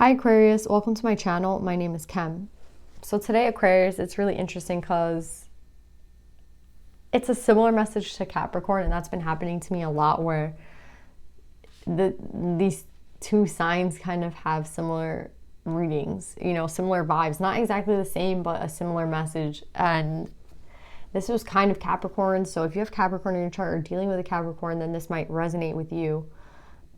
Hi Aquarius, welcome to my channel. My name is Kem. So today Aquarius, it's really interesting because it's a similar message to Capricorn, and that's been happening to me a lot where these two signs kind of have similar readings, you know, similar vibes, not exactly the same, but a similar message. And this was kind of Capricorn, so if you have Capricorn in your chart or dealing with a Capricorn, then this might resonate with you.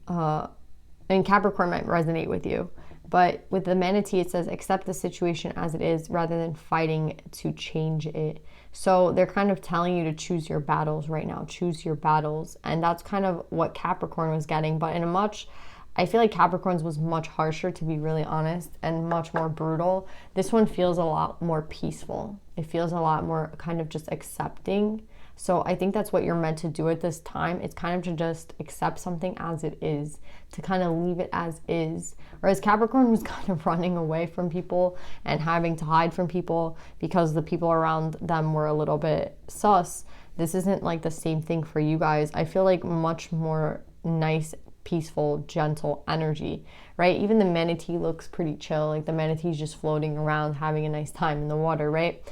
And Capricorn might resonate with you. But with the manatee, it says accept the situation as it is rather than fighting to change it. So they're kind of telling you to choose your battles right now. Choose your battles. And that's kind of what Capricorn was getting. But in a much, I feel like Capricorn's was much harsher, to be really honest, and much more brutal. This one feels a lot more peaceful. It feels a lot more kind of just accepting. So I think that's what you're meant to do at this time. It's kind of to just accept something as it is, to kind of leave it as is. Whereas Capricorn was kind of running away from people and having to hide from people because the people around them were a little bit sus. This isn't like the same thing for you guys. I feel like much more nice, peaceful, gentle energy, right? Even the manatee looks pretty chill. Like the manatee's just floating around, having a nice time in the water, right?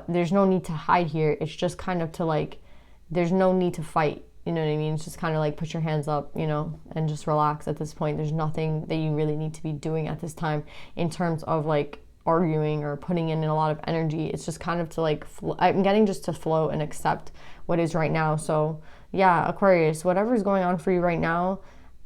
There's no need to hide here. It's just kind of to like, there's no need to fight. You know what I mean? It's just kind of like put your hands up, you know, and just relax at this point. There's nothing that you really need to be doing at this time in terms of like arguing or putting in a lot of energy. It's just kind of to like, I'm getting just to flow and accept what is right now. So yeah, Aquarius, whatever's going on for you right now,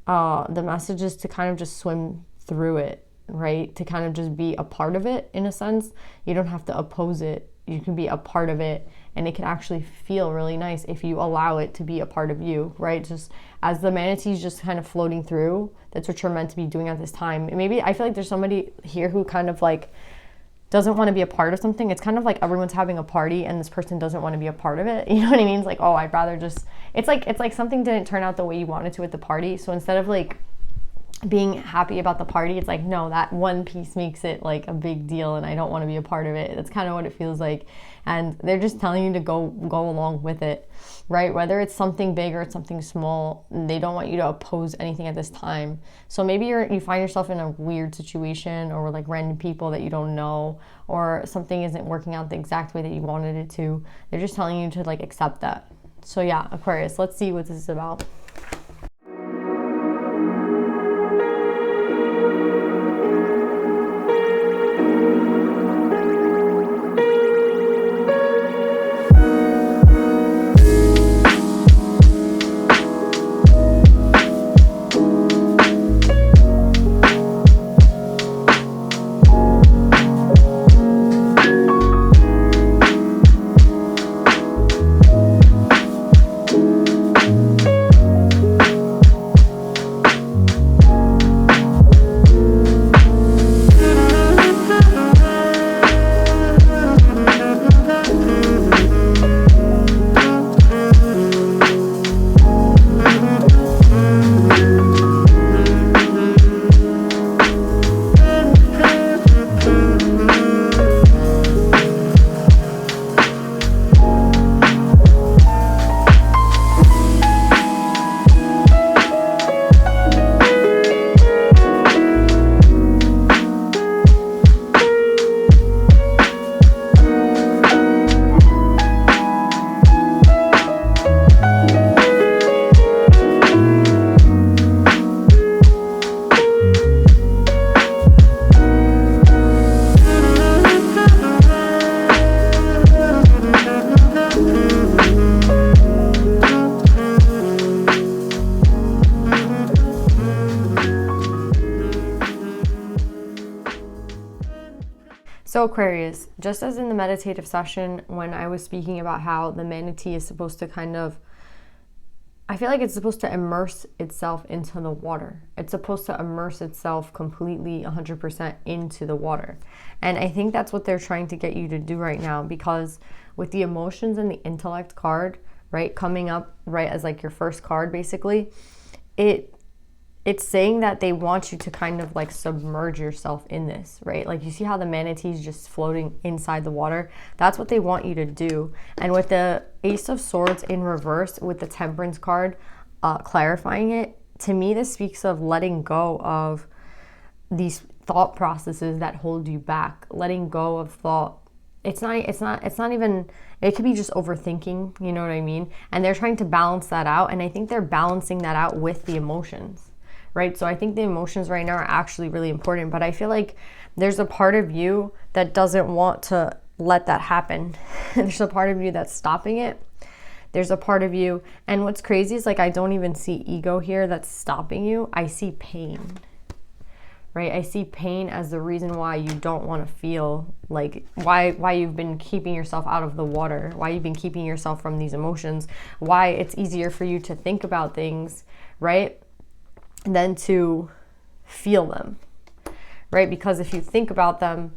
the message is to kind of just swim through it, right? To kind of just be a part of it in a sense. You don't have to oppose it. You can be a part of it, and it can actually feel really nice if you allow it to be a part of you, right? Just as the manatee's just kind of floating through, that's what you're meant to be doing at this time. And maybe I feel like there's somebody here who kind of like doesn't want to be a part of something. It's kind of like everyone's having a party and this person doesn't want to be a part of it. You know what I mean? It's like, oh, I'd rather just, it's like something didn't turn out the way you wanted to at the party. So instead of like being happy about the party, it's like, no, that one piece makes it like a big deal and I don't want to be a part of it. That's kind of what it feels like. And they're just telling you to go along with it, right? Whether it's something big or it's something small, they don't want you to oppose anything at this time. So maybe you find yourself in a weird situation or with like random people that you don't know, or something isn't working out the exact way that you wanted it to. They're just telling you to like accept that. So yeah, Aquarius, let's see what this is about. So Aquarius, just as in the meditative session when I was speaking about how the manatee is supposed to kind of, I feel like it's supposed to immerse itself into the water. It's supposed to immerse itself completely 100% into the water. And I think that's what they're trying to get you to do right now, because with the emotions and the intellect card, right, coming up right as like your first card basically, it's saying that they want you to kind of like submerge yourself in this, right? Like you see how the manatee is just floating inside the water? That's what they want you to do. And with the Ace of Swords in reverse with the Temperance card clarifying it, to me this speaks of letting go of these thought processes that hold you back, letting go of thought. It's not even, it could be just overthinking, you know what I mean? And they're trying to balance that out. And I think they're balancing that out with the emotions, right? So I think the emotions right now are actually really important, but I feel like there's a part of you that doesn't want to let that happen. There's a part of you that's stopping it. There's a part of you, and what's crazy is like, I don't even see ego here that's stopping you. I see pain. Right? I see pain as the reason why you don't want to feel, like why you've been keeping yourself out of the water, why you've been keeping yourself from these emotions, why it's easier for you to think about things, right, than to feel them, right? Because if you think about them,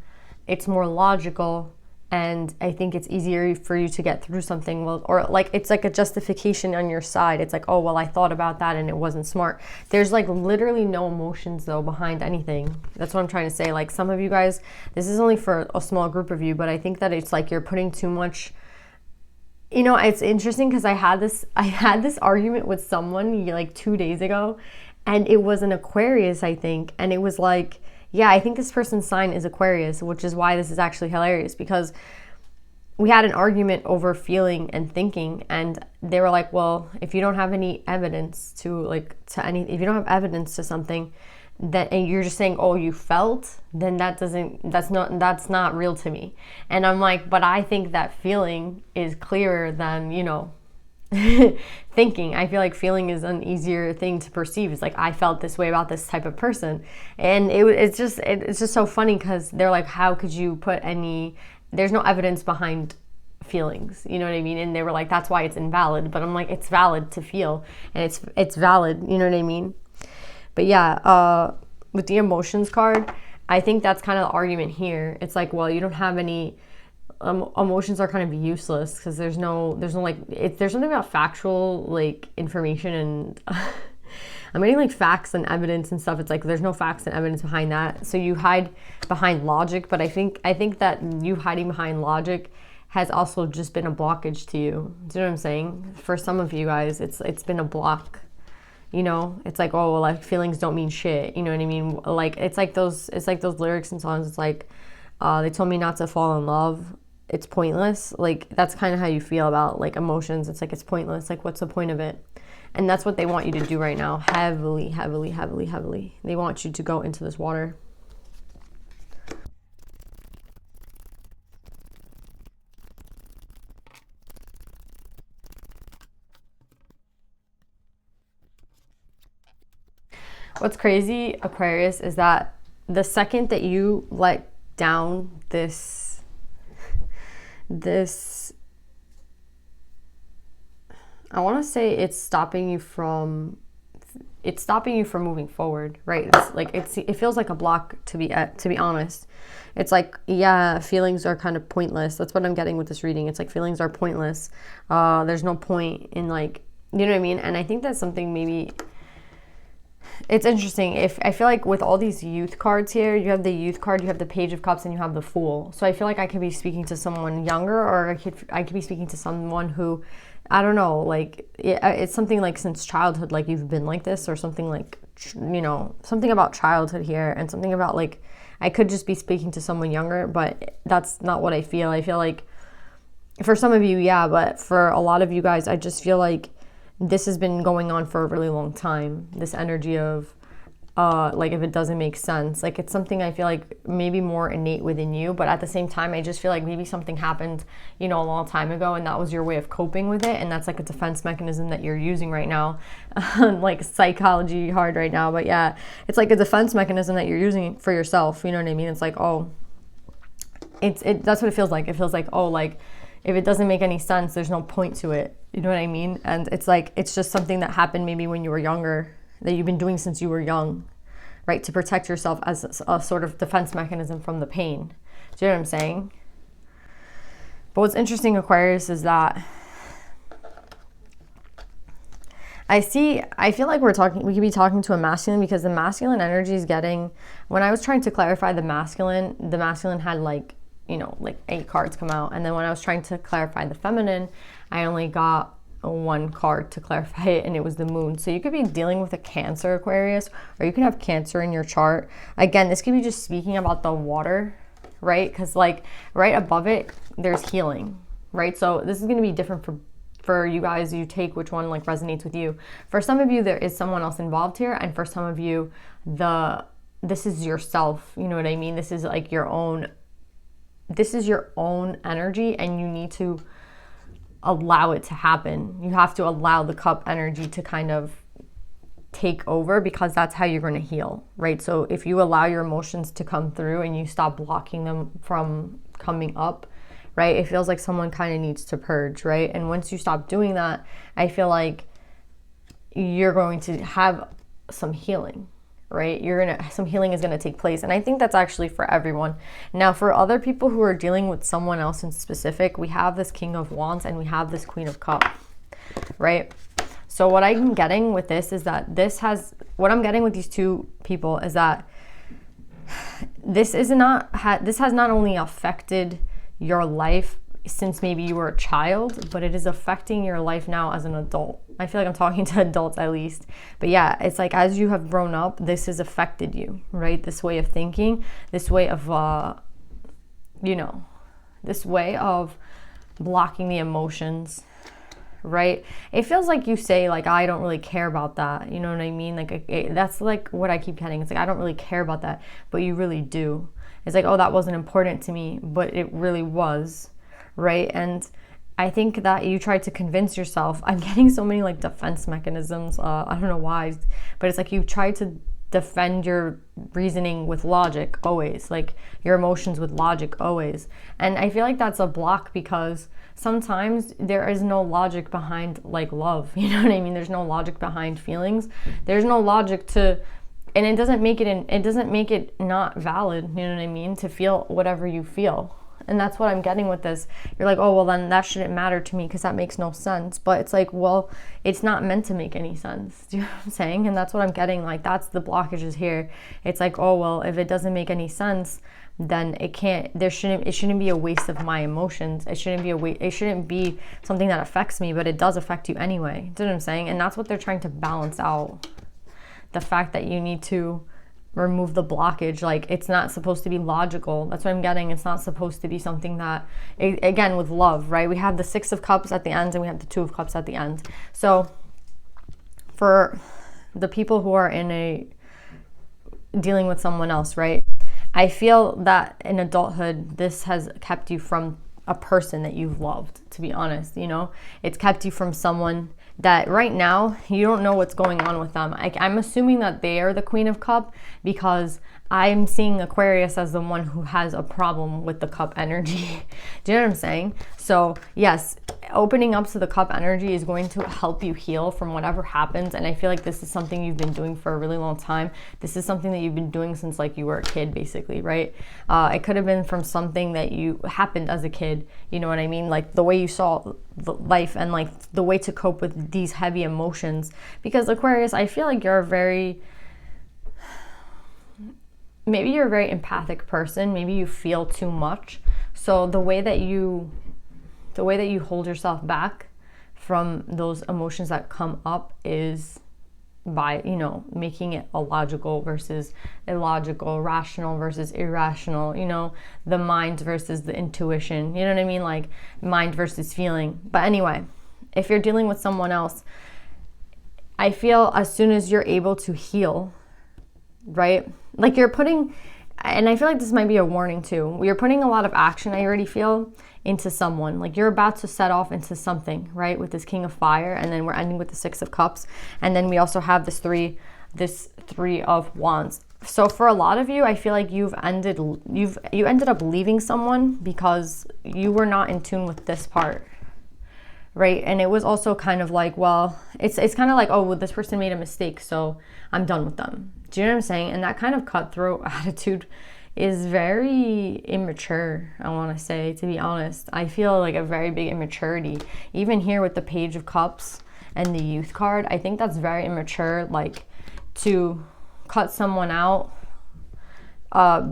it's more logical. And I think it's easier for you to get through something, well, or like it's like a justification on your side. It's like, oh, well, I thought about that and it wasn't smart. There's like literally no emotions though behind anything. That's what I'm trying to say. Like some of you guys, this is only for a small group of you, but I think that it's like you're putting too much. You know, it's interesting because I had this argument with someone like 2 days ago, and it was an Aquarius, I think, and it was like, yeah, I think this person's sign is Aquarius, which is why this is actually hilarious, because we had an argument over feeling and thinking, and they were like, well, if you don't have any evidence if you don't have evidence to something, that, and you're just saying, oh, you felt, then that's not real to me. And I'm like, but I think that feeling is clearer than, you know, thinking. I feel like feeling is an easier thing to perceive. It's like, I felt this way about this type of person, and it's just so funny because they're like, how could you put there's no evidence behind feelings, you know what I mean? And they were like, that's why it's invalid. But I'm like, it's valid to feel, and it's valid, you know what I mean? But yeah, with the emotions card, I think that's kind of the argument here. It's like, well, you don't have any emotions, are kind of useless because there's something about factual like information, and I'm getting like facts and evidence and stuff. It's like there's no facts and evidence behind that, so you hide behind logic. But I think that you hiding behind logic has also just been a blockage to you. Do you know what I'm saying? For some of you guys, it's been a block. You know, it's like, oh, well, like feelings don't mean shit. You know what I mean? Like it's like those lyrics and songs. It's like, they told me not to fall in love. It's pointless. Like that's kind of how you feel about like emotions. It's like, it's pointless. Like, what's the point of it? And that's what they want you to do right now. Heavily, heavily, heavily, heavily. They want you to go into this water. What's crazy, Aquarius, is that the second that you let down this I want to say it's stopping you from moving forward, right? It's like it feels like a block, to be honest. It's like, yeah, feelings are kind of pointless. That's what I'm getting with this reading. It's like feelings are pointless. There's no point in, like, you know what I mean? And I think that's something, maybe it's interesting. If I feel like with all these youth cards here, you have the youth card, you have the Page of Cups, and you have the Fool. So I feel like I could be speaking to someone younger, or I could be speaking to someone who, I don't know, like it's something like since childhood, like you've been like this, or something like, you know, something about childhood here, and something about like, I could just be speaking to someone younger, but that's not what I feel. I feel like for some of you, yeah, but for a lot of you guys, I just feel like this has been going on for a really long time. This energy of, like, if it doesn't make sense, like it's something I feel like maybe more innate within you, but at the same time, I just feel like maybe something happened, you know, a long time ago, and that was your way of coping with it, and that's like a defense mechanism that you're using right now. Like psychology hard right now, but yeah, it's like a defense mechanism that you're using for yourself. You know what I mean? It's like, oh, that's what it feels like. It feels like, oh, like if it doesn't make any sense, there's no point to it. You know what I mean? And it's like, it's just something that happened maybe when you were younger, that you've been doing since you were young, right? To protect yourself as a sort of defense mechanism from the pain. Do you know what I'm saying? But what's interesting, Aquarius, is that I feel like we could be talking to a masculine, because the masculine energy is getting, when I was trying to clarify the masculine had like, you know, like 8 cards come out. And then when I was trying to clarify the feminine, I only got one card to clarify it, and it was the moon. So you could be dealing with a Cancer, Aquarius, or you could have Cancer in your chart. Again, this could be just speaking about the water, right? Because like right above it, there's healing, right? So this is going to be different for you guys. You take which one like resonates with you. For some of you, there is someone else involved here, and for some of you, this is yourself. You know what I mean? This is like your own. This is your own energy, and you need to allow it to happen. You have to allow the cup energy to kind of take over, because that's how you're going to heal, right? So if you allow your emotions to come through and you stop blocking them from coming up, right, it feels like someone kind of needs to purge, right? And once you stop doing that, I feel like you're going to have some healing, right? Some healing is going to take place. And I think that's actually for everyone. Now, for other people who are dealing with someone else in specific, we have this King of Wands and we have this Queen of Cups, right? So what I'm getting with this is that what I'm getting with these two people is that this has not only affected your life since maybe you were a child, but it is affecting your life now as an adult. I feel like I'm talking to adults at least. But yeah, it's like as you have grown up, this has affected you, right? This way of thinking, this way of, this way of blocking the emotions, right? It feels like you say like, I don't really care about that. You know what I mean? Like that's like what I keep getting. It's like, I don't really care about that, but you really do. It's like, oh, that wasn't important to me, but it really was. Right? And I think that you tried to convince yourself. I'm getting so many like defense mechanisms. I don't know why, but it's like you tried to defend your reasoning with logic always, like your emotions with logic always. And I feel like that's a block, because sometimes there is no logic behind like love. You know what I mean? There's no logic behind feelings. There's no logic to, and it doesn't make it not valid. You know what I mean? To feel whatever you feel. And that's what I'm getting with this. You're like, oh, well, then that shouldn't matter to me because that makes no sense. But it's like, well, it's not meant to make any sense. Do you know what I'm saying? And that's what I'm getting. Like, that's the blockages here. It's like, oh, well, if it doesn't make any sense, then it shouldn't be a waste of my emotions. It shouldn't be something that affects me, but it does affect you anyway. Do you know what I'm saying? And that's what they're trying to balance out. The fact that you need to remove the blockage. Like, it's not supposed to be logical. That's what I'm getting. It's not supposed to be something that, again, with love, right? We have the Six of Cups at the end and we have the Two of Cups at the end. So for the people who are dealing with someone else, right? I feel that in adulthood, this has kept you from a person that you've loved, to be honest. You know, it's kept you from someone that right now you don't know what's going on with them. I'm assuming that they are the Queen of Cups, because I'm seeing Aquarius as the one who has a problem with the cup energy. Do you know what I'm saying? So yes, opening up to the cup energy is going to help you heal from whatever happens. And I feel like this is something you've been doing for a really long time. This is something that you've been doing since like you were a kid, basically, right? It could have been from something that you happened as a kid. You know what I mean? Like the way you saw life and like the way to cope with these heavy emotions. Because Aquarius, I feel like you're a very empathic person. Maybe you feel too much. So the way that you hold yourself back from those emotions that come up is by, you know, making it a logical versus illogical, rational versus irrational, you know, the mind versus the intuition, you know what I mean? Like mind versus feeling. But anyway, if you're dealing with someone else, I feel as soon as you're able to heal, right? Like you're putting, and I feel like this might be a warning too, you're putting a lot of action, I already feel, into someone. Like you're about to set off into something, right? With this King of Fire, and then we're ending with the Six of Cups, and then we also have this three of Wands. So for a lot of you, I feel like you ended up leaving someone because you were not in tune with this part, right? And it was also kind of like, well, it's kind of like, oh, well, this person made a mistake, so I'm done with them. Do you know what I'm saying? And that kind of cutthroat attitude is very immature, I want to say, to be honest. I feel like a very big immaturity. Even here with the Page of Cups and the Youth card, I think that's very immature, like to cut someone out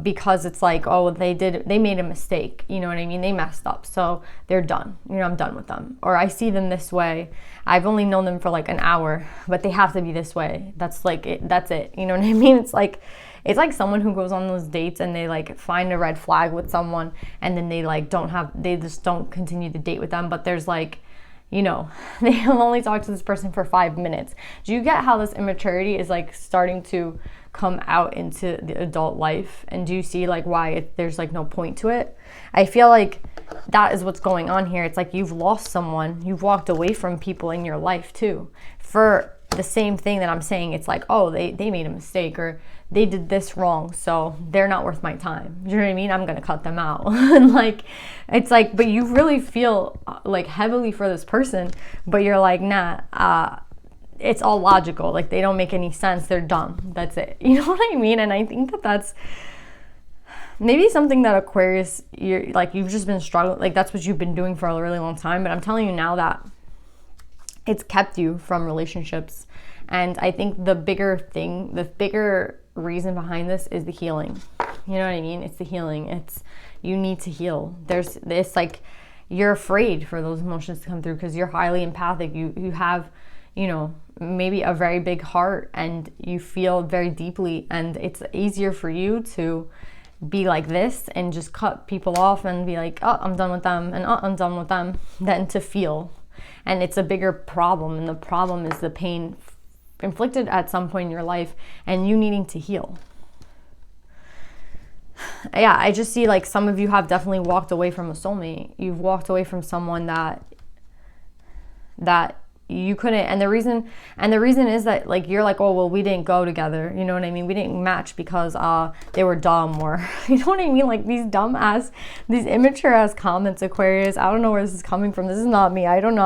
because it's like, oh, they made a mistake, you know what I mean? They messed up, so they're done. You know, I'm done with them. Or I see them this way. I've only known them for like an hour, but they have to be this way. That's like it. That's it. You know what I mean? It's like someone who goes on those dates and they like find a red flag with someone, and then they just don't continue the date with them. But there's like, you know, they have only talked to this person for 5 minutes. Do you get how this immaturity is like starting to come out into the adult life? And do you see like why there's like no point to it? I feel like that is what's going on here. It's like you've lost someone, you've walked away from people in your life too for the same thing that I'm saying. It's like, oh, they made a mistake, or they did this wrong, so they're not worth my time. You know what I mean? I'm gonna cut them out. And like, it's like, but you really feel like heavily for this person, but you're like, nah, it's all logical. Like, they don't make any sense. They're dumb. That's it. You know what I mean? And I think that that's maybe something that Aquarius, you've just been struggling. Like, that's what you've been doing for a really long time. But I'm telling you now that it's kept you from relationships. And I think the bigger reason behind this is the healing. You know what I mean? It's the healing. It's, you need to heal. There's this, like, you're afraid for those emotions to come through because you're highly empathic. You have, you know, maybe a very big heart, and you feel very deeply, and it's easier for you to be like this and just cut people off and be like, oh, I'm done with them, and oh, I'm done with them, than to feel. And it's a bigger problem, and the problem is the pain inflicted at some point in your life and you needing to heal. Yeah, I just see like some of you have definitely walked away from a soulmate. You've walked away from someone that you couldn't, and the reason is that like you're like, oh well, we didn't go together, you know what I mean, we didn't match because they were dumb, or you know what I mean, like these these immature ass comments, Aquarius. I don't know where this is coming from. This is not me. I don't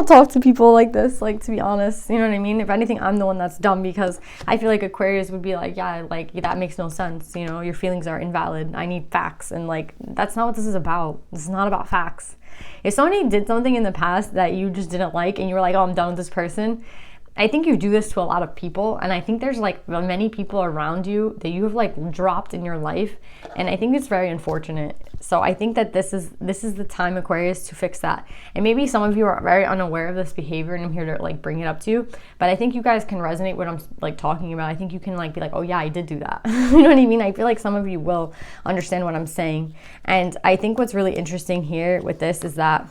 talk to people like this, like, to be honest, you know what I mean? If anything, I'm the one that's dumb, because I feel like Aquarius would be like, yeah, like, that makes no sense, you know, your feelings are invalid, I need facts, and like, that's not what this is about. This is not about facts. If somebody did something in the past that you just didn't like, and you were like, oh, I'm done with this person, I think you do this to a lot of people, and I think there's like many people around you that you have like dropped in your life, and I think it's very unfortunate. So I think that this is the time, Aquarius, to fix that. And maybe some of you are very unaware of this behavior, and I'm here to like bring it up to you, but I think you guys can resonate what I'm like talking about. I think you can like be like, oh yeah, I did do that. You know what I mean? I feel like some of you will understand what I'm saying. And I think what's really interesting here with this is that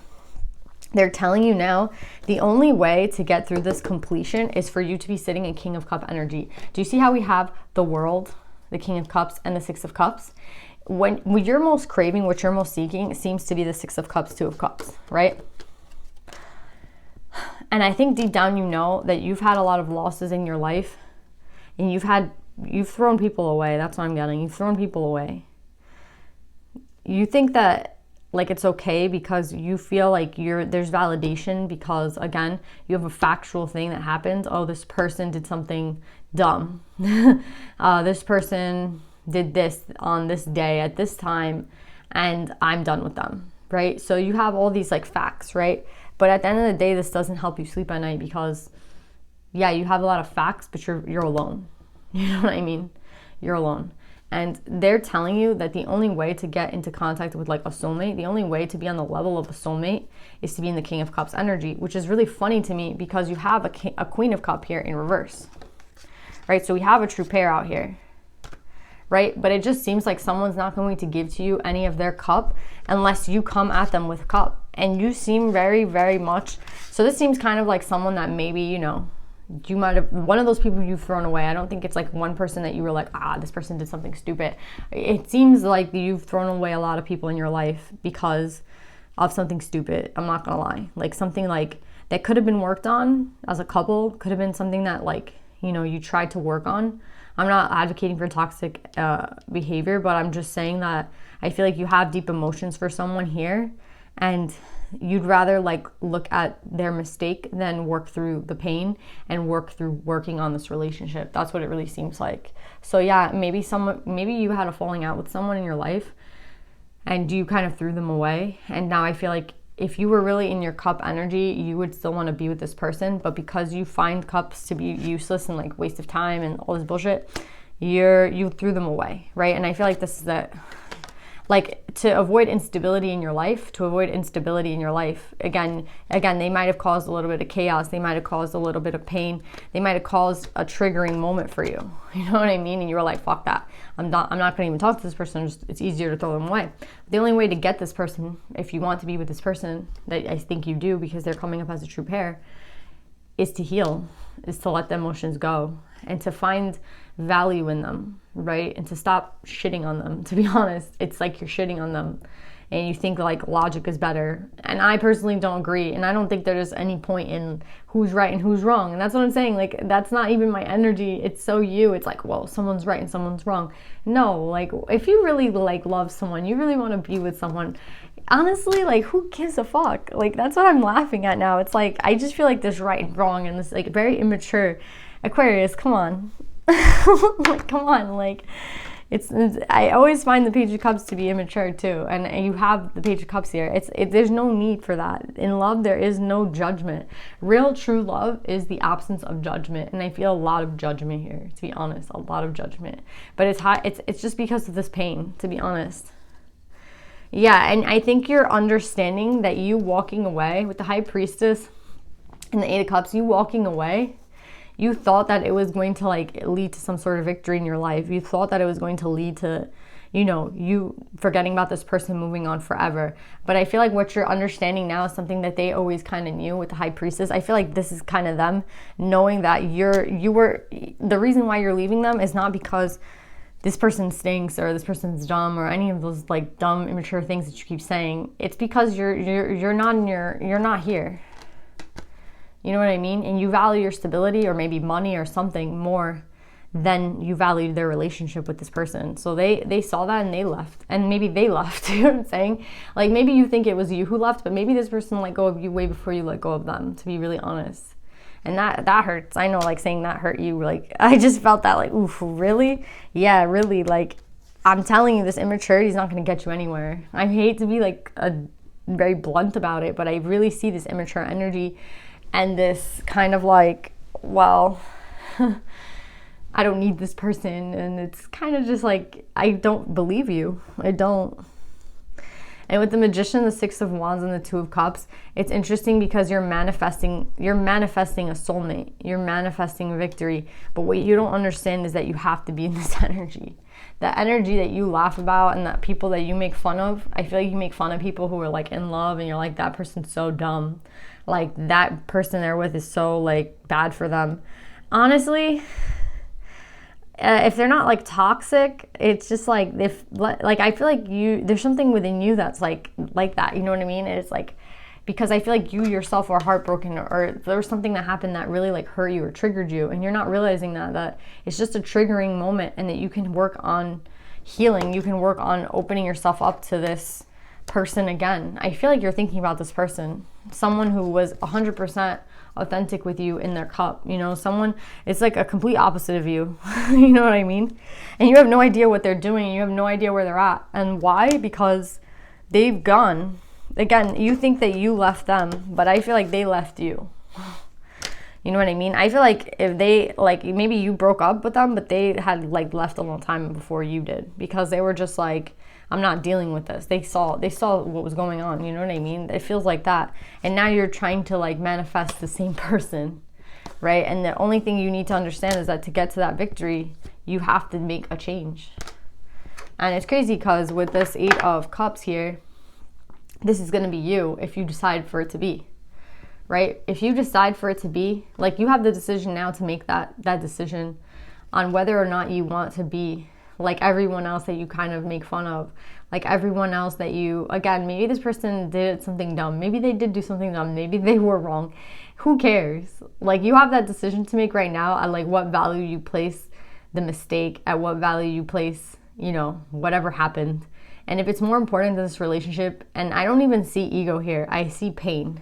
they're telling you now the only way to get through this completion is for you to be sitting in King of Cup energy. Do you see how we have the World, the King of Cups, and the Six of Cups? When you're most craving, what you're most seeking, it seems to be the Six of Cups, Two of Cups, right? And I think deep down you know that you've had a lot of losses in your life, and you've thrown people away. That's what I'm getting. You've thrown people away. You think that like it's okay because you feel like there's validation because, again, you have a factual thing that happened. Oh, this person did something dumb. This person did this on this day at this time, and I'm done with them, right? So you have all these like facts, right? But at the end of the day, this doesn't help you sleep at night because, yeah, you have a lot of facts, but you're alone. You know what I mean? You're alone. And they're telling you that the only way to get into contact with like a soulmate, the only way to be on the level of a soulmate is to be in the King of Cups energy, which is really funny to me because you have a Queen of Cup here in reverse, right? So we have a true pair out here, right? But it just seems like someone's not going to give to you any of their cup unless you come at them with cup. And you seem very, very much, so this seems kind of like someone that maybe, you know, you might have, one of those people you've thrown away. I don't think it's like one person that you were like, this person did something stupid. It seems like you've thrown away a lot of people in your life because of something stupid. I'm not gonna lie. Like something like that could have been worked on as a couple, could have been something that like, you know, you tried to work on. I'm not advocating for toxic behavior, but I'm just saying that I feel like you have deep emotions for someone here, and you'd rather like look at their mistake than work through the pain and work through working on this relationship. That's what it really seems like. So yeah, maybe you had a falling out with someone in your life and you kind of threw them away. And now I feel like if you were really in your cup energy, you would still want to be with this person. But because you find cups to be useless and like waste of time and all this bullshit, you threw them away, right? And I feel like this is that, like, to avoid instability in your life, again, they might have caused a little bit of chaos. They might have caused a little bit of pain. They might have caused a triggering moment for you. You know what I mean? And you were like, fuck that. I'm not going to even talk to this person. It's easier to throw them away. The only way to get this person, if you want to be with this person, that I think you do because they're coming up as a true pair, is to heal, is to let the emotions go and to find value in them, right? And to stop shitting on them. To be honest, it's like you're shitting on them and you think like logic is better. And I personally don't agree. And I don't think there's any point in who's right and who's wrong. And that's what I'm saying. Like, that's not even my energy. It's so you. It's like, well, someone's right and someone's wrong. No, like, if you really like love someone, you really want to be with someone, honestly, like, who gives a fuck? Like, that's what I'm laughing at now. It's like, I just feel like this right and wrong and this like very immature Aquarius, come on. Like, come on, like, it's I always find the Page of Cups to be immature too, and you have the Page of Cups here. There's no need for that. In love, there is no judgment. Real true love is the absence of judgment, and I feel a lot of judgment here, to be honest, a lot of judgment. But it's just because of this pain, to be honest. Yeah, and I think you're understanding that you walking away with the High Priestess and the Eight of Cups, you walking away, you thought that it was going to like lead to some sort of victory in your life. You thought that it was going to lead to, you know, you forgetting about this person, moving on forever. But I feel like what you're understanding now is something that they always kind of knew with the High Priestess. I feel like this is kind of them knowing that the reason why you're leaving them is not because this person stinks or this person's dumb or any of those like dumb, immature things that you keep saying. It's because you're not here. You know what I mean? And you value your stability or maybe money or something more than you value their relationship with this person. So they saw that and they left. And maybe they left. You know what I'm saying? Like, maybe you think it was you who left, but maybe this person let go of you way before you let go of them, to be really honest. And that hurts. I know, like, saying that hurt you. Like, I just felt that, like, oof, really? Yeah, really. Like, I'm telling you, this immaturity is not going to get you anywhere. I hate to be, like, very blunt about it, but I really see this immature energy and this kind of like, well, I don't need this person. And it's kind of just like, I don't believe you. I don't. And with the Magician, the Six of Wands, and the Two of Cups, it's interesting because you're manifesting a soulmate. You're manifesting victory. But what you don't understand is that you have to be in this energy. That energy that you laugh about and that people that you make fun of. I feel like you make fun of people who are like in love and you're like, that person's so dumb. Like, that person they're with is so like bad for them. Honestly, if they're not like toxic, it's just like, I feel like there's something within you that's like that, you know what I mean? It's like, because I feel like you yourself are heartbroken or there was something that happened that really like hurt you or triggered you, and you're not realizing that it's just a triggering moment, and that you can work on healing. You can work on opening yourself up to this person again. I feel like you're thinking about this person, someone who was 100% authentic with you in their cup, you know, someone, it's like a complete opposite of you. You know what I mean? And you have no idea what they're doing. You have no idea where they're at. And why? Because they've gone. Again, you think that you left them, but I feel like they left you. You know what I mean? I feel like if they, like, maybe you broke up with them, but they had like left a long time before you did, because they were just like, I'm not dealing with this. They saw what was going on. You know what I mean? It feels like that. And now you're trying to like manifest the same person, right? And the only thing you need to understand is that to get to that victory, you have to make a change. And it's crazy because with this Eight of Cups here, this is going to be you if you decide for it to be, right? If you decide for it to be, like, you have the decision now to make that decision on whether or not you want to be like everyone else that you kind of make fun of, like everyone else that you, again, maybe this person did something dumb, maybe they did do something dumb, maybe they were wrong, who cares? Like, you have that decision to make right now at like what value you place the mistake, at what value you place, you know, whatever happened. And if it's more important than this relationship, and I don't even see ego here, I see pain.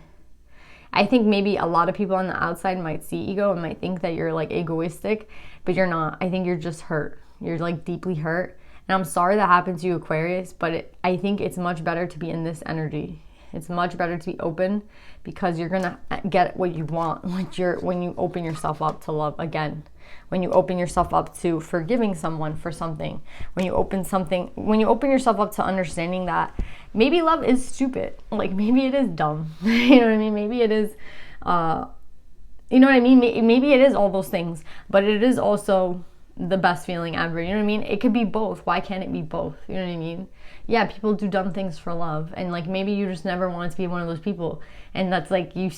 I think maybe a lot of people on the outside might see ego and might think that you're like egoistic, but you're not. I think you're just hurt. You're like deeply hurt. And I'm sorry that happened to you, Aquarius, but I think it's much better to be in this energy. It's much better to be open, because you're going to get what you want when you open yourself up to love again. when you open yourself up to forgiving someone for something, when you open yourself up to understanding that maybe love is stupid, like maybe it is dumb, you know what I mean? Maybe it is, you know what I mean? Maybe it is all those things, but it is also the best feeling ever, you know what I mean? It could be both. Why can't it be both? You know what I mean? Yeah, people do dumb things for love, and like maybe you just never wanted to be one of those people, and that's like you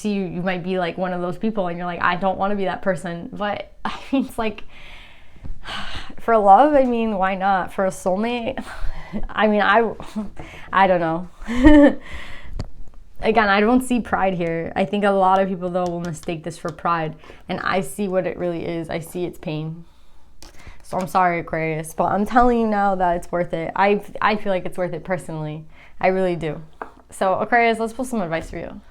might be like one of those people, and you're like, I don't want to be that person. But I mean, it's like, for love, I mean, why not? For a soulmate, I mean, I don't know. Again, I don't see pride here. I think a lot of people though will mistake this for pride, and I see what it really is. I see it's pain. So I'm sorry, Aquarius, but I'm telling you now that it's worth it. I feel like it's worth it personally. I really do. So Aquarius, let's pull some advice for you.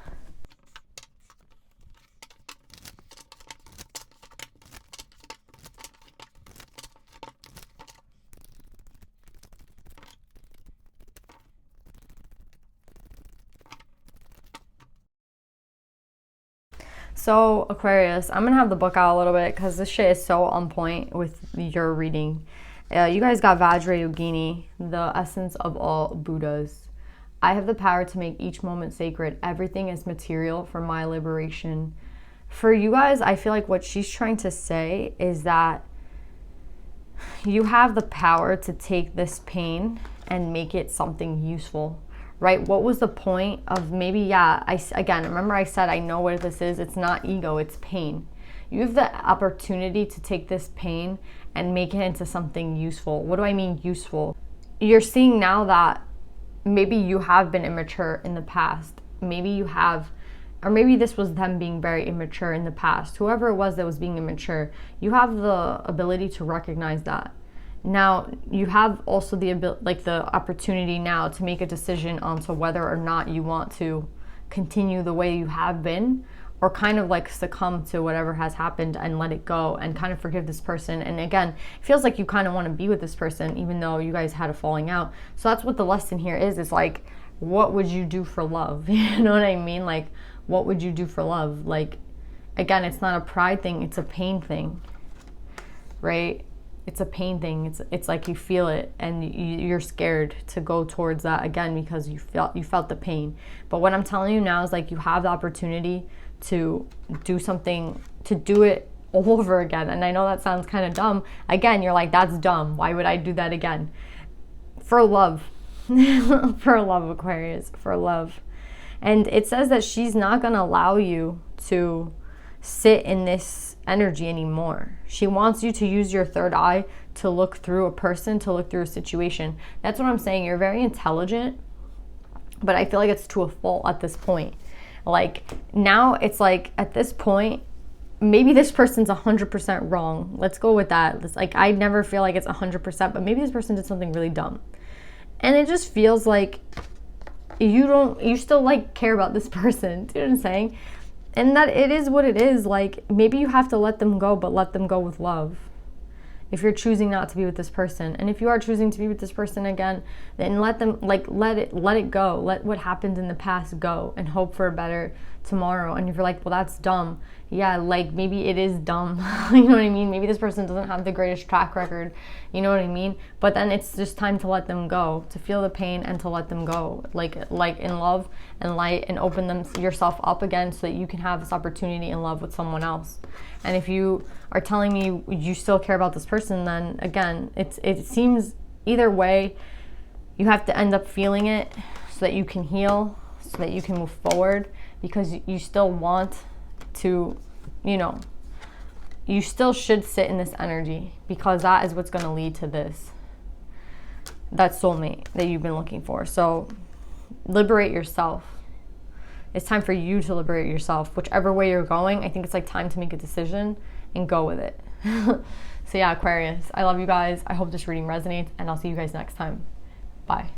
So Aquarius, I'm gonna have the book out a little bit because this shit is so on point with your reading. You guys got Vajrayogini, the essence of all Buddhas. I have the power to make each moment sacred. Everything is material for my liberation. For you guys, I feel like what she's trying to say is that you have the power to take this pain and make it something useful. Right? What was the point of maybe, yeah, again, remember I said I know what this is. It's not ego, it's pain. You have the opportunity to take this pain and make it into something useful. What do I mean useful? You're seeing now that maybe you have been immature in the past. Maybe you have, or maybe this was them being very immature in the past. Whoever it was that was being immature, you have the ability to recognize that. Now, you have also the opportunity now to make a decision onto whether or not you want to continue the way you have been, or kind of like succumb to whatever has happened and let it go and kind of forgive this person. And again, it feels like you kind of want to be with this person even though you guys had a falling out. So that's what the lesson here is like, what would you do for love? You know what I mean? Like, what would you do for love? Like, again, it's not a pride thing, it's a pain thing, right? It's a pain thing. It's like you feel it and you're scared to go towards that again because you felt the pain. But what I'm telling you now is like you have the opportunity to do something, to do it all over again. And I know that sounds kind of dumb. Again, you're like, that's dumb. Why would I do that again? For love. For love, Aquarius. For love. And it says that she's not going to allow you to sit in this energy anymore. She wants you to use your third eye to look through a person, to look through a situation. That's what I'm saying. You're very intelligent, but I feel like it's to a fault at this point. Like now it's like at this point, maybe this person's 100% wrong. Let's go with that. It's like, I never feel like it's 100%, but maybe this person did something really dumb. And it just feels like you still like care about this person. Do you know what I'm saying? And that it is what it is. Like, maybe you have to let them go, but let them go with love. If you're choosing not to be with this person. And if you are choosing to be with this person again, then let them, like, let it go. Let what happened in the past go and hope for a better tomorrow. And if you're like, well, that's dumb. Yeah, like, maybe it is dumb. You know what I mean? Maybe this person doesn't have the greatest track record. You know what I mean? But then it's just time to let them go, to feel the pain and to let them go. Like in love and light, and open yourself up again so that you can have this opportunity in love with someone else. And if you are telling me you still care about this person, then again, it seems either way, you have to end up feeling it so that you can heal, so that you can move forward, because you still want to, you know, you still should sit in this energy, because that is what's going to lead to that soulmate that you've been looking for. So liberate yourself. It's time for you to liberate yourself. Whichever way you're going, I think it's like time to make a decision and go with it. So yeah, Aquarius, I love you guys. I hope this reading resonates, and I'll see you guys next time. Bye.